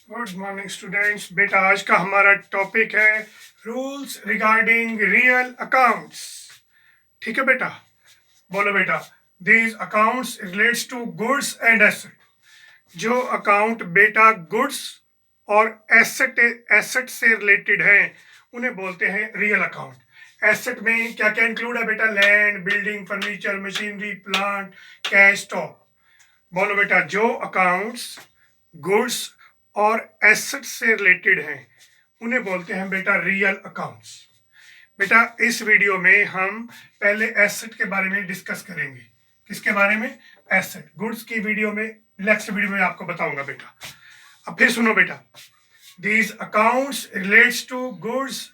Good morning students. बेटा आज का हमारा टॉपिक है रूल्स रिगार्डिंग रियल अकाउंट्स। ठीक है बेटा, बोलो बेटा। These accounts relates to goods and asset. जो अकाउंट बेटा गुड्स और एसेट से रिलेटेड हैं उन्हें बोलते हैं रियल अकाउंट। एसेट में क्या क्या इंक्लूड है बेटा? Land, building, furniture, machinery, plant, cash, stock. बोलो बेटा, जो अकाउंट्स गुड्स और एसेट से रिलेटेड हैं उन्हें बोलते हैं बेटा रियल अकाउंट्स। बेटा इस वीडियो में हम पहले एसेट के बारे में डिस्कस करेंगे। किसके बारे में? एसेट। गुड्स की वीडियो में, नेक्स्ट वीडियो में आपको बताऊंगा बेटा। अब फिर सुनो बेटा, these accounts relates to goods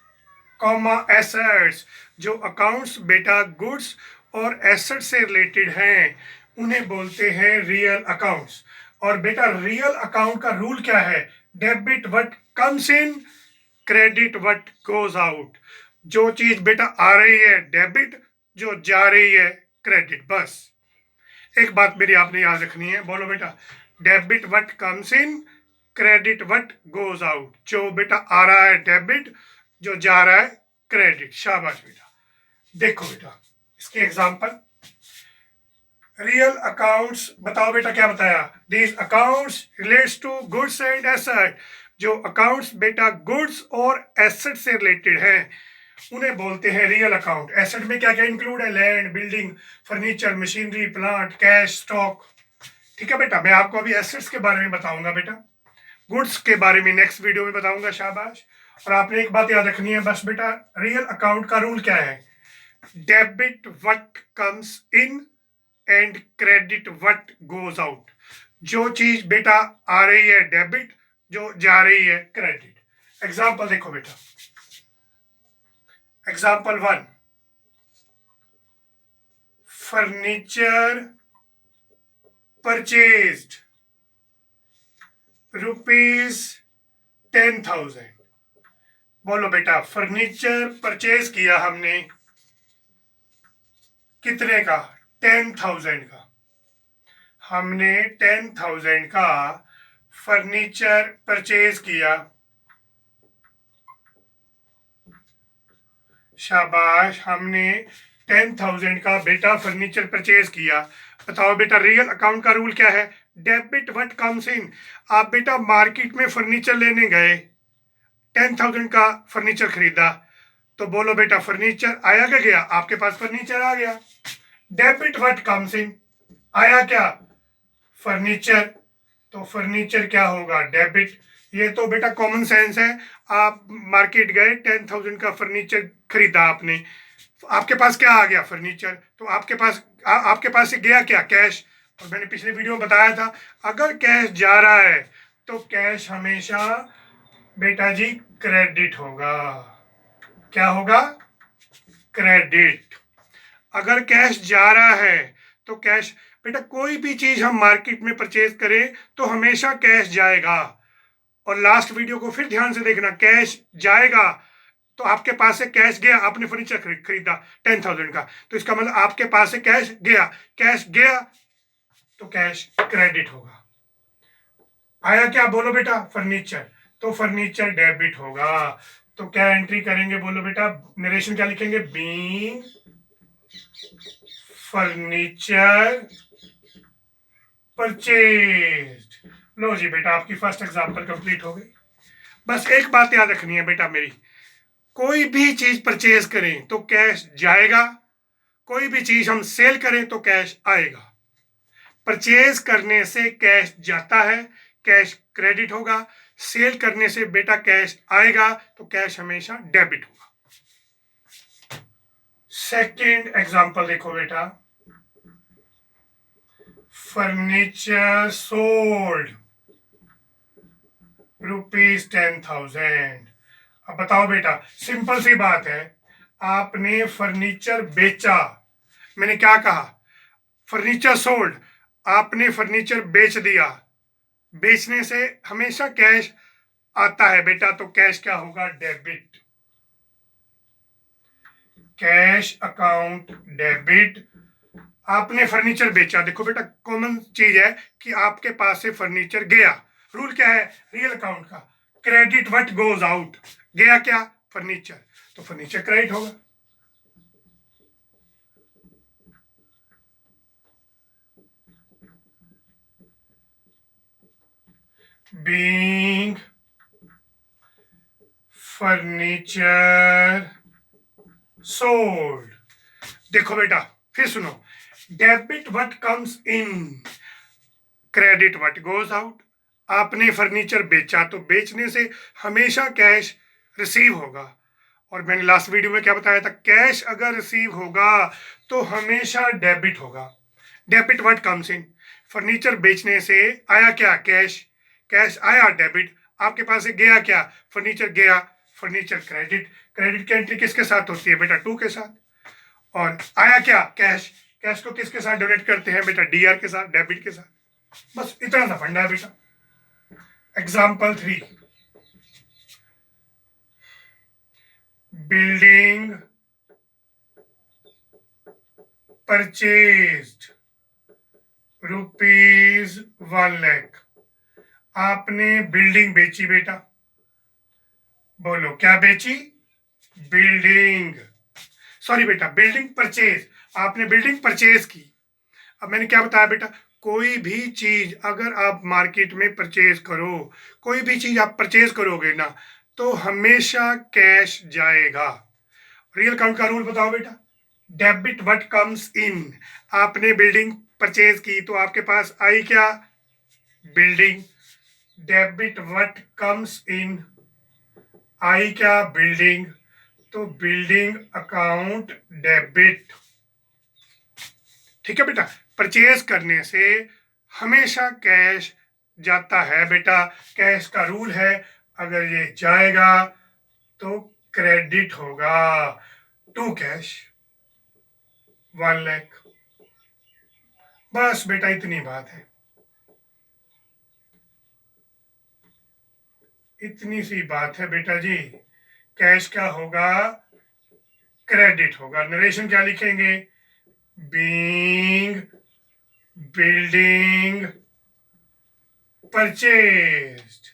comma assets. जो अकाउंट्स बेटा गुड्स और एसेट से रिलेटेड हैं उन्हें बोलते हैं रियल अकाउंट्स। और बेटा रियल अकाउंट का रूल क्या है? Debit what comes in, credit what goes out. जो चीज बेटा आ रही है डेबिट, जो जा रही है क्रेडिट। बस एक बात मेरी आपने याद रखनी है। बोलो बेटा, debit what comes in, credit what goes out. जो बेटा आ रहा है डेबिट, जो जा रहा है क्रेडिट। शाबाश बेटा। देखो बेटा इसके एग्जांपल, रियल अकाउंट्स बताओ बेटा क्या बताया? These accounts relates to goods and asset. जो अकाउंट्स बेटा गुड्स और एसेट से रिलेटेड हैं उन्हें बोलते हैं रियल अकाउंट। एसेट में क्या क्या इंक्लूड है? Land, building, furniture, machinery, plant, cash, stock. ठीक है बेटा, मैं आपको अभी एसेट्स के बारे में बताऊंगा बेटा, गुड्स के बारे में नेक्स्ट वीडियो में बताऊंगा। शाबाश। और आपने एक बात याद रखनी है बस बेटा, रियल अकाउंट का रूल क्या है? Debit what comes in and credit what goes out. जो चीज बेटा आ रही है डेबिट, जो जा रही है क्रेडिट। एग्जाम्पल देखो बेटा, एग्जाम्पल 1, फर्नीचर परचेज्ड ₹10,000। बोलो बेटा, फर्नीचर परचेज किया हमने कितने का? 10,000 का। हमने 10,000 का फर्नीचर परचेज किया। शाबाश, हमने 10,000 का बेटा फर्नीचर परचेज किया। बताओ बेटा रियल अकाउंट का रूल क्या है? डेबिट व्हाट कम्स इन। आप बेटा मार्केट में फर्नीचर लेने गए, 10,000 का फर्नीचर खरीदा, तो बोलो बेटा फर्नीचर आया क्या गया? आपके पास फर्नीचर आ गया। डेबिट व्हाट कम्स इन, आया क्या? फर्नीचर। तो फर्नीचर क्या होगा? डेबिट। ये तो बेटा कॉमन सेंस है। आप मार्केट गए, 10,000 का फर्नीचर खरीदा आपने, आपके पास क्या आ गया? फर्नीचर। तो आपके पास से गया क्या? कैश। और मैंने पिछले वीडियो में बताया था, अगर कैश जा रहा है तो कैश हमेशा बेटा जी क्रेडिट होगा। क्या होगा? क्रेडिट। अगर कैश जा रहा है तो कैश बेटा, कोई भी चीज हम मार्केट में परचेज करें तो हमेशा कैश जाएगा। और लास्ट वीडियो को फिर ध्यान से देखना, कैश जाएगा तो आपके पास से कैश गया, आपने फर्नीचर खरीदा 10,000 का, तो इसका मतलब आपके पास से कैश गया। कैश गया तो कैश क्रेडिट होगा। आया क्या? बोलो बेटा फर्नीचर, तो फर्नीचर डेबिट होगा। तो क्या एंट्री करेंगे? बोलो बेटा, नरेशन क्या लिखेंगे? Being furniture purchased. लो जी बेटा, आपकी फर्स्ट एग्जांपल कंप्लीट हो गई। बस एक बात याद रखनी है बेटा मेरी, कोई भी चीज परचेज करें तो कैश जाएगा, कोई भी चीज हम सेल करें तो कैश आएगा। परचेज करने से कैश जाता है, कैश क्रेडिट होगा। सेल करने से बेटा कैश आएगा, तो कैश हमेशा डेबिट होगा। सेकंड एग्जांपल देखो बेटा, फर्नीचर सोल्ड ₹10,000। अब बताओ बेटा, सिंपल सी बात है, आपने फर्नीचर बेचा। मैंने क्या कहा? फर्नीचर सोल्ड, आपने फर्नीचर बेच दिया। बेचने से हमेशा कैश आता है बेटा, तो कैश क्या होगा? डेबिट। Cash account debit. आपने फर्नीचर बेचा। देखो बेटा कॉमन चीज है कि आपके पास से फर्नीचर गया, रूल क्या है रियल अकाउंट का? क्रेडिट व्हाट गोज आउट, गया क्या? फर्नीचर, तो फर्नीचर क्रेडिट होगा। Being furniture sold. देखो बेटा फिर सुनो, debit what comes in, credit what goes out. आपने फर्नीचर बेचा तो बेचने से हमेशा कैश रिसीव होगा, और मैंने लास्ट वीडियो में क्या बताया था, कैश अगर रिसीव होगा तो हमेशा डेबिट होगा। Debit what comes in, furniture बेचने से आया क्या? कैश, कैश आया डेबिट, आपके पास से गया क्या? फर्नीचर गया, फर्नीचर क्रेडिट। क्रेडिट की एंट्री किसके साथ होती है बेटा? टू के साथ। और आया क्या? कैश, कैश को किसके साथ डोनेट करते हैं बेटा? डीआर के साथ, डेबिट के साथ। बस इतना सा फंडा है बेटा। Example 3, building purchased ₹1,00,000। आपने बिल्डिंग बेची बेटा, बोलो क्या बेची? बिल्डिंग, सॉरी बेटा बिल्डिंग परचेज, आपने बिल्डिंग परचेज की। अब मैंने क्या बताया बेटा, कोई भी चीज अगर आप मार्केट में परचेज करो, कोई भी चीज आप परचेज करोगे ना, तो हमेशा कैश जाएगा। रियल अकाउंट का रूल बताओ बेटा, डेबिट व्हाट कम्स इन, आपने बिल्डिंग परचेज की तो आपके पास आई क्या? Building. Debit what comes in, आई क्या? बिल्डिंग, तो बिल्डिंग अकाउंट डेबिट। ठीक है बेटा, परचेज करने से हमेशा कैश जाता है बेटा, कैश का रूल है, अगर ये जाएगा तो क्रेडिट होगा टू कैश 1,00,000। बस बेटा इतनी बात है, इतनी सी बात है बेटा जी। कैश क्या होगा? क्रेडिट होगा। नरेशन क्या लिखेंगे? Being building purchased.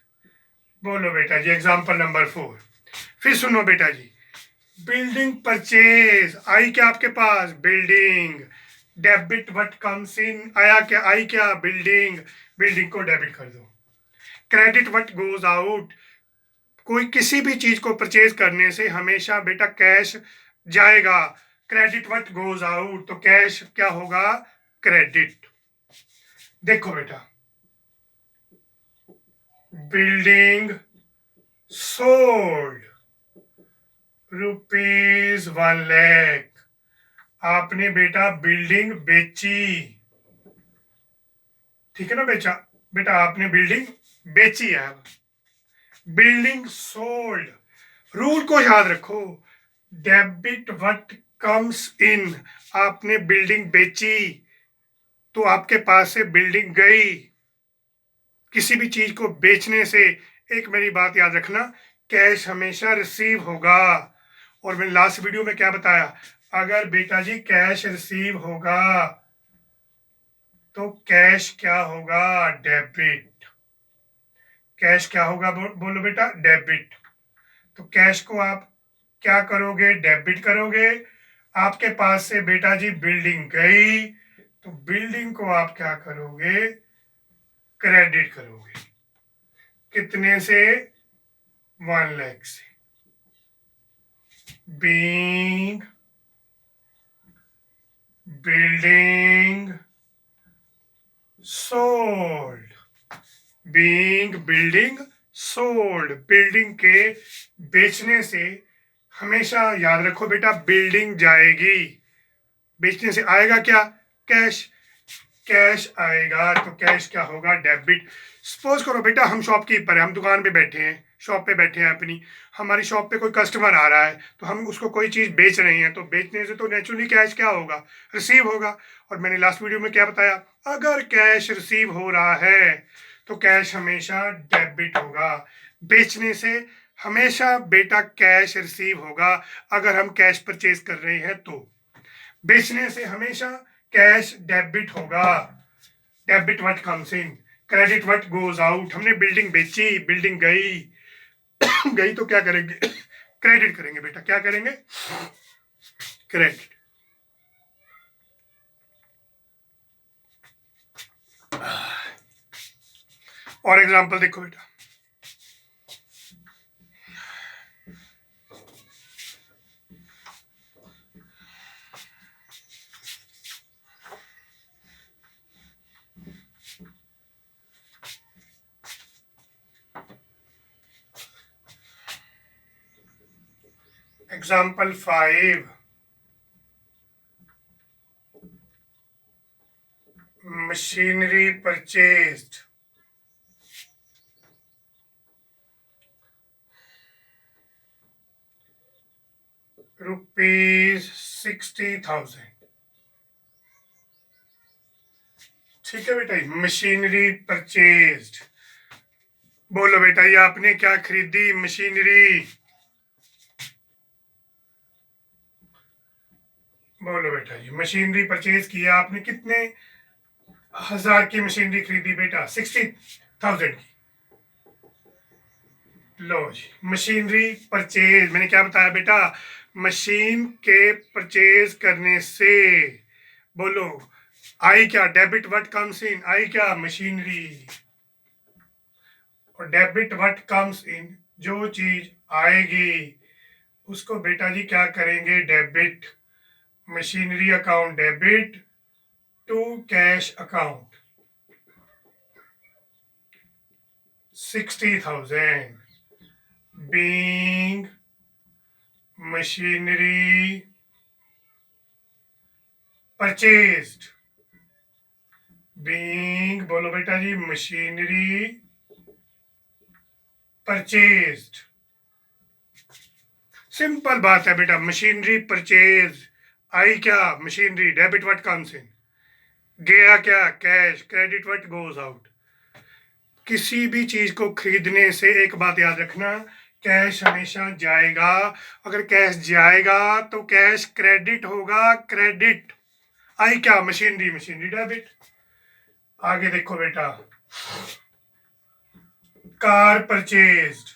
बोलो बेटा जी एग्जांपल नंबर 4, फिर सुनो बेटा जी, बिल्डिंग परचेज आई क्या आपके पास? Building. Debit what comes in, आया क्या? आई क्या? बिल्डिंग, बिल्डिंग को डेबिट कर दो। क्रेडिट व्हाट गोज आउट, कोई किसी भी चीज को परचेज करने से हमेशा बेटा कैश जाएगा। क्रेडिट व्हाट गोज आउट, तो कैश क्या होगा? क्रेडिट। देखो बेटा, बिल्डिंग सोल्ड ₹1,00,000, आपने बेटा बिल्डिंग बेची। ठीक है ना बेटा, बेटा आपने बिल्डिंग बेची है। बिल्डिंग सोल्ड, रूल को याद रखो, डेबिट व्हाट कम्स इन, आपने बिल्डिंग बेची तो आपके पास से बिल्डिंग गई। किसी भी चीज को बेचने से एक मेरी बात याद रखना, कैश हमेशा रिसीव होगा। और मैंने लास्ट वीडियो में क्या बताया, अगर बेटा जी कैश रिसीव होगा तो कैश क्या होगा? डेबिट। कैश क्या होगा? बोलो बेटा, डेबिट। तो कैश को आप क्या करोगे? डेबिट करोगे। आपके पास से बेटा जी बिल्डिंग गई तो बिल्डिंग को आप क्या करोगे? क्रेडिट करोगे। कितने से? 1,00,000 से। Being building sold, being building sold, building के बेचने से हमेशा याद रखो बेटा बिल्डिंग जाएगी। बेचने से आएगा क्या? कैश, कैश आएगा तो कैश क्या होगा? डेबिट। सपोज करो बेटा हम शॉपकीपर हैं, हम दुकान पे बैठे हैं, शॉप पे बैठे हैं अपनी, हमारी शॉप पे कोई कस्टमर आ रहा है तो हम उसको कोई चीज़ बेच रहे हैं, तो बेचने से तो नेचुरली कैश क्या होगा? रिसीव होगा। और मैंने लास्ट वीडियो में क्या बताया, अगर कैश रिसीव हो रहा है तो कैश हमेशा डेबिट होगा। बेचने से हमेशा बेटा कैश रिसीव होगा अगर हम कैश परचेज कर रहे हैं तो। बेचने से हमेशा कैश डेबिट होगा। Debit what comes in, credit what goes out, हमने बिल्डिंग बेची, बिल्डिंग गई गई तो क्या करेंगे क्रेडिट करेंगे बेटा, क्या करेंगे क्रेडिट। और एग्जांपल देखो बेटा, एग्जांपल 5, machinery purchased रुपीज 60,000। ठीक है बेटा, मशीनरी परचेज्ड, बोलो बेटा ये आपने क्या खरीदी मशीनरी, बोलो बेटा जी मशीनरी परचेज किया आपने, कितने हजार की मशीनरी खरीदी बेटा, 60,000 की। लो जी मशीनरी परचेज, मैंने क्या बताया बेटा, मशीन के परचेज करने से, बोलो आई क्या, डेबिट व्हाट कम्स इन, आई क्या मशीनरी, और डेबिट व्हाट कम्स इन, जो चीज आएगी उसको बेटा जी क्या करेंगे debit, machinery account debit to cash account 60,000 being machinery purchased, being बोलो बेटा जी मशीनरी परचेज्ड। सिंपल बात है बेटा, मशीनरी परचेज, आई क्या मशीनरी, डेबिट व्हाट कम्स इन, गया क्या cash, credit what goes out. किसी भी चीज को खरीदने से एक बात याद रखना, कैश हमेशा जाएगा, अगर कैश जाएगा तो कैश क्रेडिट होगा, क्रेडिट, आई क्या मशीनरी, मशीनरी डेबिट। आगे देखो बेटा, कार परचेज्ड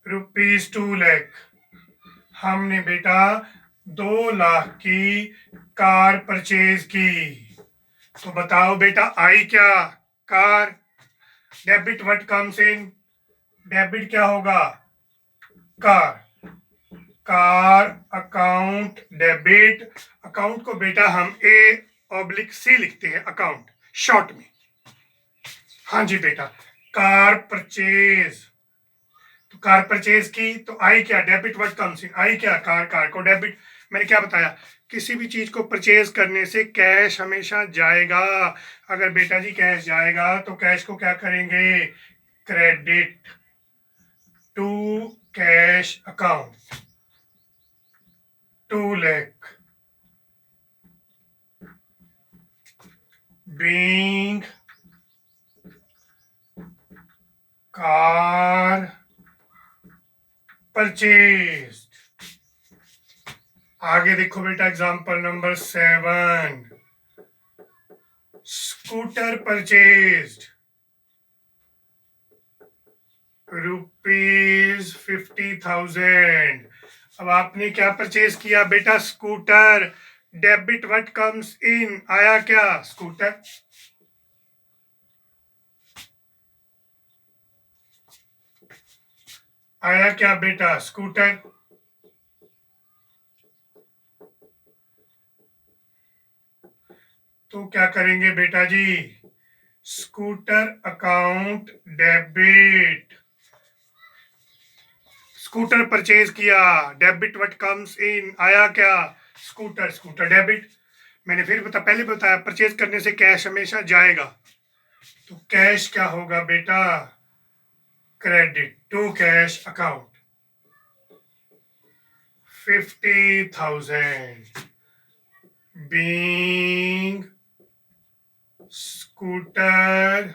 रुपीज 2 लाख, हमने बेटा 2 लाख की कार परचेज की, तो बताओ बेटा आई क्या car, debit what comes in, debit क्या होगा car, car account debit, account को बेटा हम A/C लिखते हैं अकाउंट शॉर्ट में। हाँ जी बेटा, कार परचेज, तो कार परचेज की तो आई क्या डेबिट व्हाट कम्स इन, आई क्या कार, कार को डेबिट, मैंने क्या बताया किसी भी चीज को परचेज करने से कैश हमेशा जाएगा, अगर बेटा जी कैश जाएगा तो कैश को क्या करेंगे credit to cash account 2 lakh being car purchased। आगे देखो बेटा example number 7, scooter purchased rupees 50,000। अब आपने क्या परचेज किया बेटा scooter, debit what comes in, आया क्या स्कूटर, आया क्या बेटा स्कूटर, तो क्या करेंगे बेटा जी scooter account debit, scooter purchase किया, डेबिट व्हाट कम्स इन, आया क्या स्कूटर, स्कूटर डेबिट। मैंने फिर पहले बताया परचेज करने से कैश हमेशा जाएगा, तो कैश क्या होगा बेटा credit to cash account 50,000 being scooter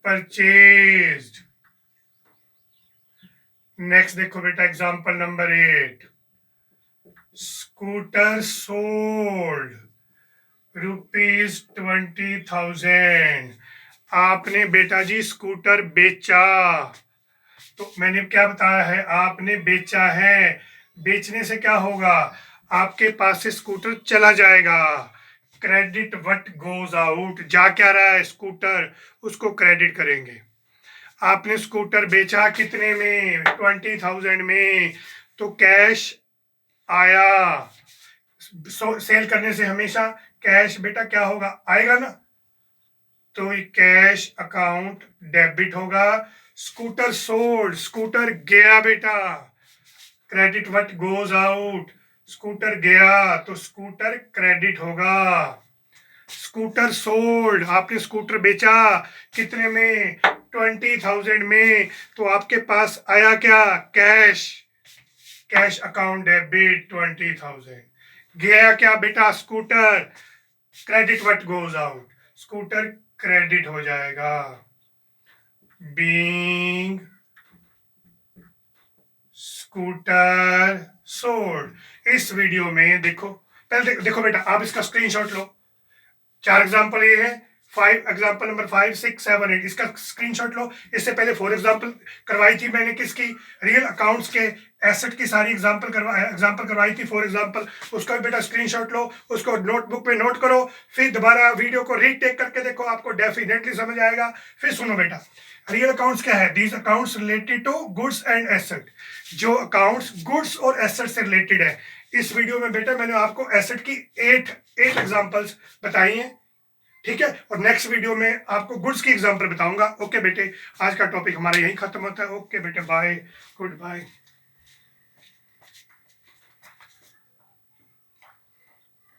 purchased। Next देखो बेटा एग्जांपल नंबर 8, स्कूटर सोल्ड ₹20,000। आपने बेटा जी स्कूटर बेचा, तो मैंने क्या बताया है, आपने बेचा है। बेचने से क्या होगा, आपके पास से स्कूटर चला जाएगा। क्रेडिट व्हाट गोज आउट, जा क्या रहा है स्कूटर, उसको क्रेडिट करेंगे। आपने स्कूटर बेचा कितने में, 20,000 में, तो कैश आया। सेल करने से हमेशा कैश बेटा क्या होगा, आएगा ना, तो कैश अकाउंट डेबिट होगा। स्कूटर सोल्ड, स्कूटर गया बेटा, credit what goes out, scooter गया तो स्कूटर क्रेडिट होगा। स्कूटर सोल्ड, आपने स्कूटर बेचा कितने में, 20,000 में, तो आपके पास आया क्या, कैश, कैश अकाउंट डेबिट 20,000। गया क्या बेटा, scooter, credit what goes out, scooter credit हो जाएगा। Being scooter sold. इस वीडियो में देखो, पहले देखो बेटा, आप इसका स्क्रीनशॉट लो। 4 एग्जाम्पल ये है, 5 एग्जाम्पल नंबर 5, 6, 7, 8, इसका स्क्रीनशॉट लो। इससे पहले 4 एग्जाम्पल करवाई थी मैंने, किसकी, रियल अकाउंट्स के एसेट की सारी एग्जाम्पल करवाई थी, 4 एग्जाम्पल, उसका भी बेटा स्क्रीनशॉट लो, उसको नोटबुक पे नोट करो, फिर दोबारा वीडियो को रीटेक करके देखो, आपको डेफिनेटली समझ आएगा। फिर सुनो बेटा, रियल अकाउंट्स क्या है, these accounts related to goods and asset, जो अकाउंट्स गुड्स और एसेट से रिलेटेड है। इस वीडियो में बेटा मैंने आपको एसेट की 8 एग्जांपल्स बताई हैं, ठीक है, और नेक्स्ट वीडियो में आपको गुड्स की एग्जांपल बताऊंगा। ओके बेटे, आज का टॉपिक हमारा यही खत्म होता है। ओके बेटे, बाय, गुड बाय।